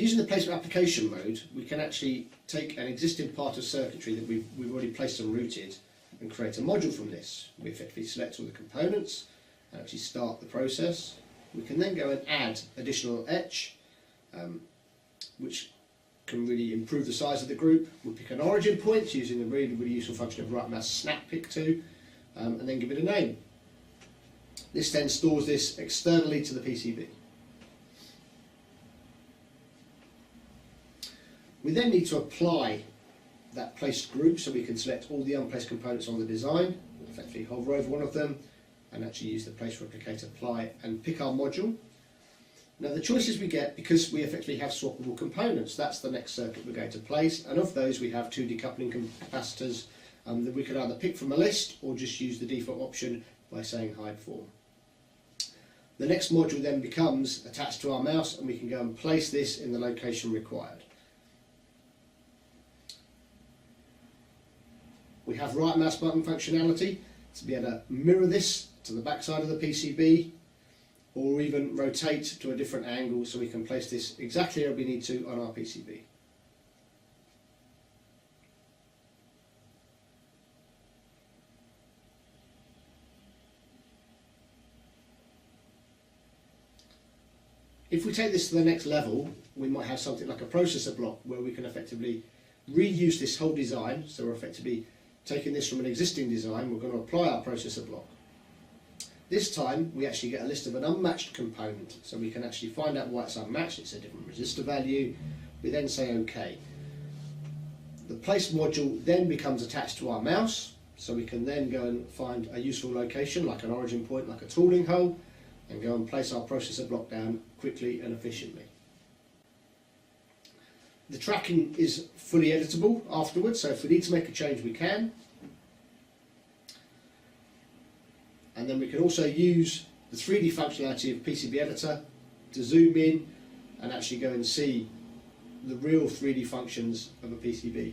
Using the placement application mode, we can actually take an existing part of circuitry that we've already placed and routed and create a module from this. We effectively select all the components and actually start the process. We can then go and add additional etch, which can really improve the size of the group. We'll pick an origin point using the really useful function of right mouse snap pick to, and then give it a name. This then stores this externally to the PCB. We then need to apply that placed group, so we can select all the unplaced components on the design, effectively hover over one of them and actually use the place replicator apply and pick our module. Now the choices we get, because we effectively have swappable components, that's the next circuit we're going to place, and of those we have 2 decoupling capacitors that we could either pick from a list or just use the default option by saying hide form. The next module then becomes attached to our mouse, and we can go and place this in the location required. We have right mouse button functionality to be able to mirror this to the back side of the PCB, or even rotate to a different angle so we can place this exactly where we need to on our PCB. If we take this to the next level, we might have something like a processor block where we can effectively reuse this whole design. So we're effectively taking this from an existing design, we're going to apply our processor block. This time we actually get a list of an unmatched component, so we can actually find out why it's unmatched. It's a different resistor value. We then say OK. The place module then becomes attached to our mouse, so we can then go and find a useful location like an origin point, like a tooling hole, and go and place our processor block down quickly and efficiently. The tracking is fully editable afterwards, so if we need to make a change we can. And then we can also use the 3D functionality of PCB Editor to zoom in and actually go and see the real 3D functions of a PCB.